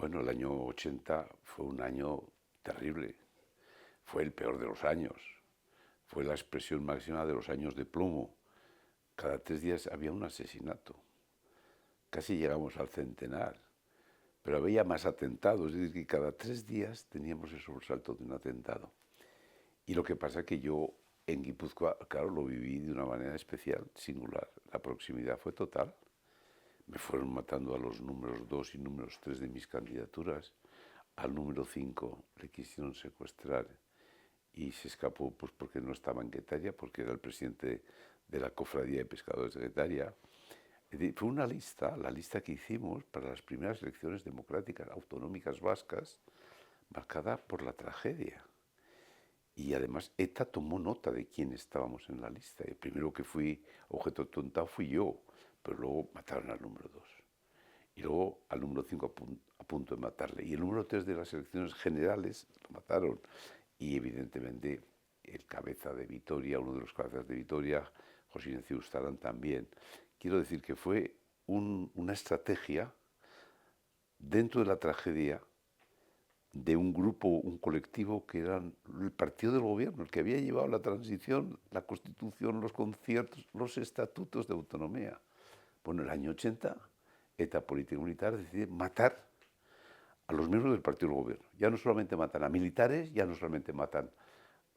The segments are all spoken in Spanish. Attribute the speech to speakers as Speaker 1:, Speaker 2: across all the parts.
Speaker 1: Bueno, el año 80 fue un año terrible, fue el peor de los años, fue la expresión máxima de los años de plomo. Cada 3 días había un asesinato, casi llegamos al centenar, pero había más atentados, es decir, que cada 3 días teníamos el sobresalto de un atentado. Y lo que pasa es que yo en Guipúzcoa, claro, lo viví de una manera especial, singular. La proximidad fue total. Me fueron matando a los números 2 y números 3 de mis candidaturas. Al número 5 le quisieron secuestrar y se escapó pues porque no estaba en Guetaria, porque era el presidente de la Cofradía de Pescadores de Guetaria. Es decir, fue una lista, la lista que hicimos para las primeras elecciones democráticas autonómicas vascas, marcada por la tragedia. Y además ETA tomó nota de quién estábamos en la lista. El primero que fui objeto de atentado fui yo, pero luego mataron al número 2. Y luego al número 5 a punto de matarle. Y el número 3 de las elecciones generales lo mataron. Y evidentemente el cabeza de Vitoria, uno de los cabezas de Vitoria, José Ignacio Ustarán también. Quiero decir que fue una estrategia dentro de la tragedia de un grupo, un colectivo que era el partido del gobierno, el que había llevado la transición, la constitución, los conciertos, los estatutos de autonomía. Bueno, en el año 80, ETA político-militar decide matar a los miembros del partido del gobierno. Ya no solamente matan a militares, ya no solamente matan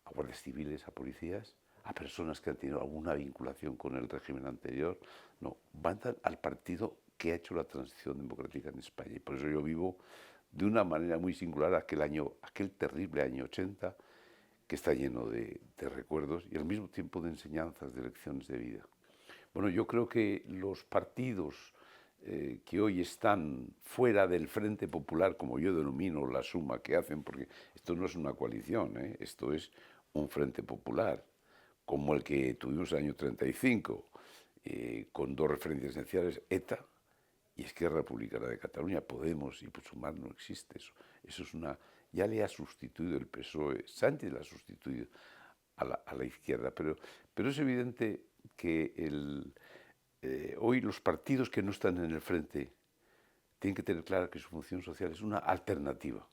Speaker 1: a guardias civiles, a policías, a personas que han tenido alguna vinculación con el régimen anterior, no, matan al partido que ha hecho la transición democrática en España. Y por eso yo vivo de una manera muy singular aquel terrible año 80, que está lleno de recuerdos y al mismo tiempo de enseñanzas, de lecciones de vida. Bueno, yo creo que los partidos que hoy están fuera del Frente Popular, como yo denomino la suma que hacen, porque esto no es una coalición, esto es un Frente Popular, como el que tuvimos en el año 35, con dos referencias esenciales, ETA y Esquerra Republicana de Cataluña. Podemos y Sumar no existe eso. Eso es ya le ha sustituido el PSOE, Sánchez le ha sustituido a la izquierda, pero es evidente que hoy los partidos que no están en el frente tienen que tener claro que su función social es una alternativa.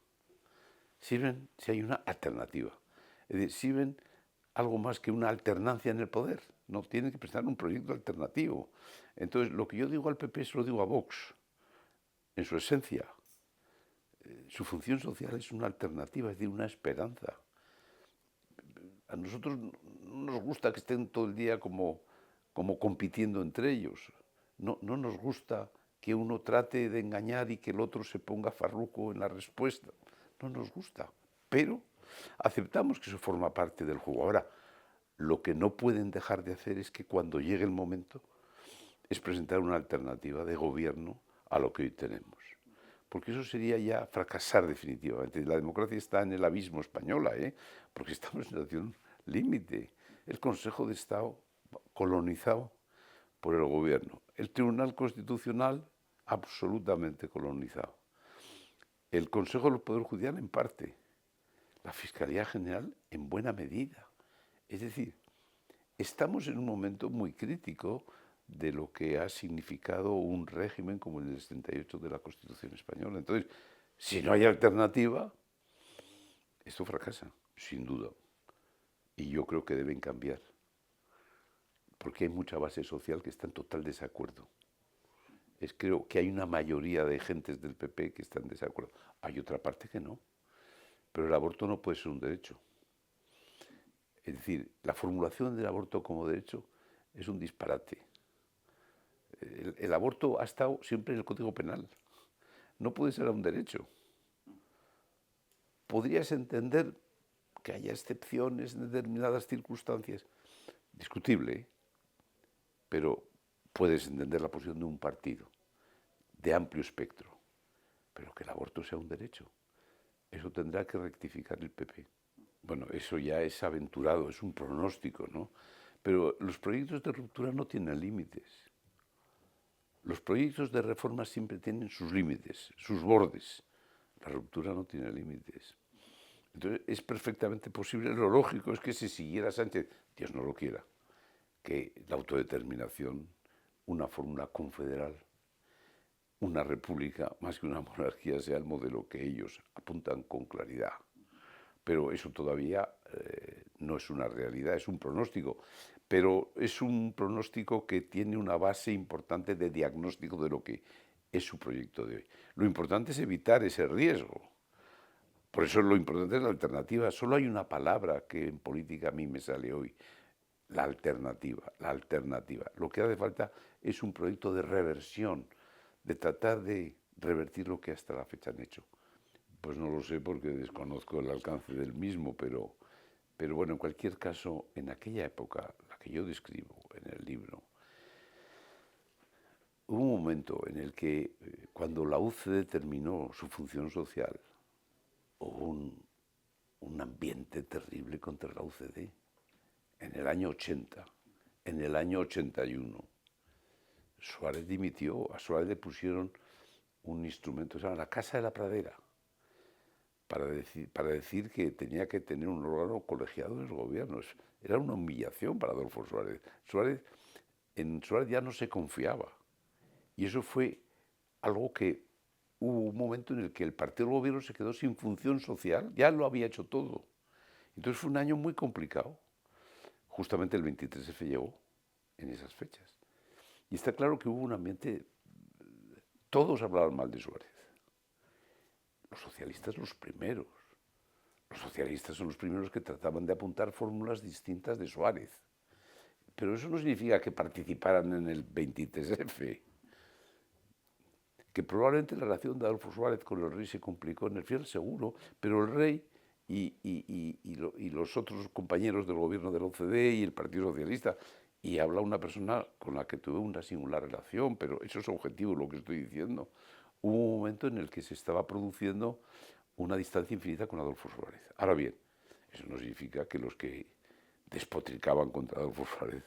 Speaker 1: Sirven si hay una alternativa. Es decir, sirven algo más que una alternancia en el poder. No tienen que presentar un proyecto alternativo. Entonces, lo que yo digo al PP se lo digo a Vox. En su esencia, su función social es una alternativa, es decir, una esperanza. A nosotros no nos gusta que estén todo el día como compitiendo entre ellos. No nos gusta que uno trate de engañar y que el otro se ponga farruco en la respuesta. No nos gusta, pero aceptamos que eso forma parte del juego. Ahora, lo que no pueden dejar de hacer es que cuando llegue el momento es presentar una alternativa de gobierno a lo que hoy tenemos. Porque eso sería ya fracasar definitivamente. La democracia está en el abismo española, porque estamos en una situación límite. El Consejo de Estado colonizado por el gobierno. El Tribunal Constitucional absolutamente colonizado. El Consejo del Poder Judicial en parte. La Fiscalía General en buena medida. Es decir, estamos en un momento muy crítico de lo que ha significado un régimen como el del 78 de la Constitución española. Entonces, si no hay alternativa, esto fracasa, sin duda. Y yo creo que deben cambiar, porque hay mucha base social que está en total desacuerdo. Creo que hay una mayoría de gentes del PP que están en desacuerdo. Hay otra parte que no. Pero el aborto no puede ser un derecho. Es decir, la formulación del aborto como derecho es un disparate. El aborto ha estado siempre en el Código Penal. No puede ser un derecho. Podrías entender que haya excepciones en determinadas circunstancias. Discutible, pero puedes entender la posición de un partido de amplio espectro. Pero que el aborto sea un derecho, eso tendrá que rectificar el PP. Bueno, eso ya es aventurado, es un pronóstico, ¿no? Pero los proyectos de ruptura no tienen límites. Los proyectos de reforma siempre tienen sus límites, sus bordes. La ruptura no tiene límites. Entonces, es perfectamente posible. Lo lógico es que si siguiera Sánchez, Dios no lo quiera, que la autodeterminación, una fórmula confederal, una república más que una monarquía sea el modelo que ellos apuntan con claridad. Pero eso todavía no es una realidad, es un pronóstico. Pero es un pronóstico que tiene una base importante de diagnóstico de lo que es su proyecto de hoy. Lo importante es evitar ese riesgo. Por eso lo importante es la alternativa. Solo hay una palabra que en política a mí me sale hoy: la alternativa, la alternativa. Lo que hace falta es un proyecto de reversión, de tratar de revertir lo que hasta la fecha han hecho. Pues no lo sé porque desconozco el alcance del mismo, pero bueno, en cualquier caso, en aquella época, la que yo describo en el libro, hubo un momento en el que, cuando la UCD terminó su función social, hubo un ambiente terrible contra la UCD. En el año 80, en el año 81, Suárez dimitió, a Suárez le pusieron un instrumento, se llama la Casa de la Pradera, para decir que tenía que tener un órgano colegiado en los gobiernos. Era una humillación para Adolfo Suárez. En Suárez ya no se confiaba. Y eso fue algo que hubo un momento en el que el partido del gobierno se quedó sin función social, ya lo había hecho todo. Entonces fue un año muy complicado. Justamente el 23F llegó en esas fechas. Y está claro que hubo un ambiente, todos hablaban mal de Suárez. Los socialistas los primeros. Los socialistas son los primeros que trataban de apuntar fórmulas distintas de Suárez. Pero eso no significa que participaran en el 23F. Que probablemente la relación de Adolfo Suárez con el rey se complicó en el fiel seguro, pero el rey y los otros compañeros del gobierno de la OCDE y el Partido Socialista, y habla una persona con la que tuve una singular relación, pero eso es objetivo lo que estoy diciendo. Hubo un momento en el que se estaba produciendo una distancia infinita con Adolfo Suárez. Ahora bien, eso no significa que los que despotricaban contra Adolfo Suárez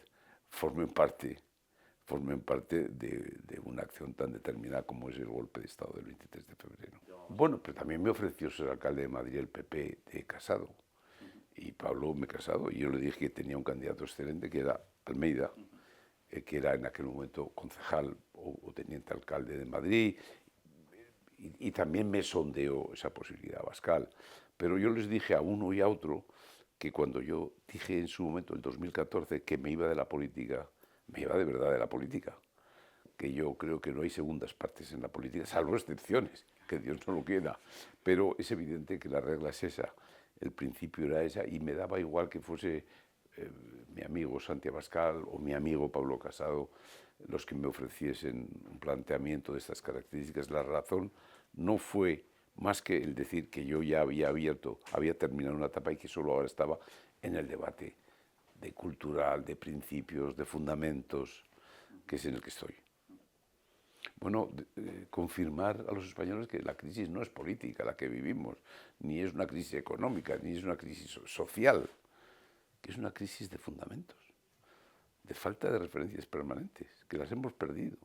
Speaker 1: formen parte de una acción tan determinada como es el golpe de Estado del 23 de febrero. Bueno, pero también me ofreció ser alcalde de Madrid el PP de Casado. Y Pablo me Casado, y yo le dije que tenía un candidato excelente, que era Almeida, que era en aquel momento concejal o teniente alcalde de Madrid, y también me sondeó esa posibilidad Abascal. Pero yo les dije a uno y a otro que cuando yo dije en su momento, en 2014, que me iba de la política, me iba de verdad de la política, que yo creo que no hay segundas partes en la política, salvo excepciones, que Dios no lo quiera, pero es evidente que la regla es esa, el principio era esa, y me daba igual que fuese mi amigo Santi Abascal o mi amigo Pablo Casado los que me ofreciesen un planteamiento de estas características. La razón no fue más que el decir que yo ya había terminado una etapa y que solo ahora estaba en el debate de cultural, de principios, de fundamentos, que es en el que estoy. Bueno, confirmar a los españoles que la crisis no es política la que vivimos, ni es una crisis económica, ni es una crisis social, que es una crisis de fundamentos, de falta de referencias permanentes, que las hemos perdido,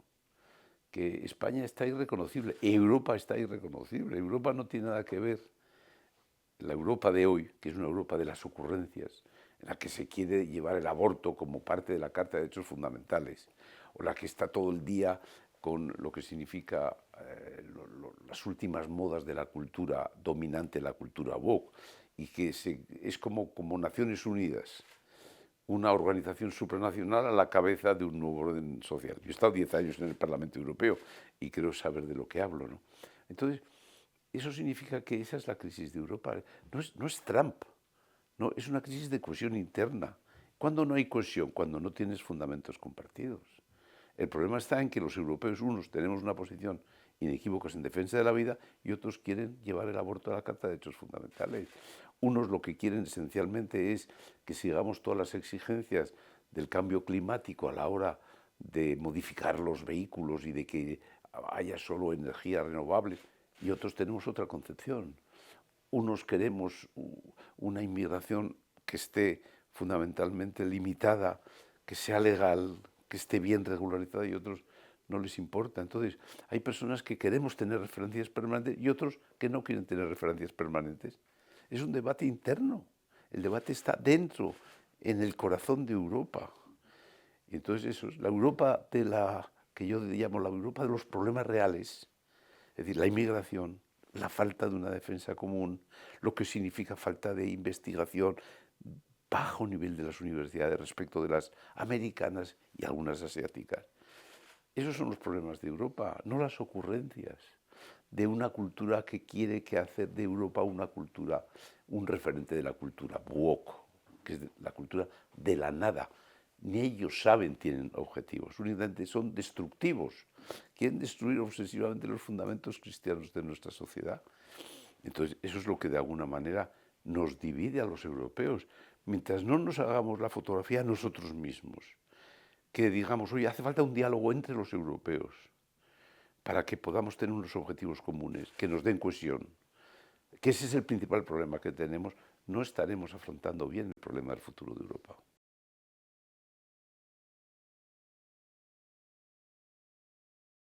Speaker 1: que España está irreconocible, Europa está irreconocible, Europa no tiene nada que ver. La Europa de hoy, que es una Europa de las ocurrencias, en la que se quiere llevar el aborto como parte de la Carta de Derechos Fundamentales, o la que está todo el día con lo que significa las últimas modas de la cultura dominante, la cultura woke, y que es como Naciones Unidas, una organización supranacional a la cabeza de un nuevo orden social. Yo he estado 10 años en el Parlamento Europeo y creo saber de lo que hablo, ¿no? Entonces, eso significa que esa es la crisis de Europa. No es Trump, no, es una crisis de cohesión interna. ¿Cuándo no hay cohesión? Cuando no tienes fundamentos compartidos. El problema está en que los europeos, unos tenemos una posición inequívoca en defensa de la vida y otros quieren llevar el aborto a la Carta de Derechos Fundamentales. Unos lo que quieren esencialmente es que sigamos todas las exigencias del cambio climático a la hora de modificar los vehículos y de que haya solo energías renovables, y otros tenemos otra concepción. Unos queremos una inmigración que esté fundamentalmente limitada, que sea legal, que esté bien regularizada, y otros no les importa. Entonces, hay personas que queremos tener referencias permanentes y otros que no quieren tener referencias permanentes. Es un debate interno. El debate está dentro, en el corazón de Europa. Y entonces eso es la Europa de la que yo llamo la Europa de los problemas reales, es decir, la inmigración, la falta de una defensa común, lo que significa falta de investigación, bajo nivel de las universidades respecto de las americanas y algunas asiáticas. Esos son los problemas de Europa, no las ocurrencias de una cultura que quiere que hacer de Europa una cultura, un referente de la cultura woke, que es la cultura de la nada. Ni ellos saben, tienen objetivos, únicamente son destructivos. Quieren destruir obsesivamente los fundamentos cristianos de nuestra sociedad. Entonces, eso es lo que de alguna manera nos divide a los europeos. Mientras no nos hagamos la fotografía nosotros mismos, que digamos, oye, hace falta un diálogo entre los europeos para que podamos tener unos objetivos comunes, que nos den cohesión, que ese es el principal problema que tenemos, no estaremos afrontando bien el problema del futuro de Europa.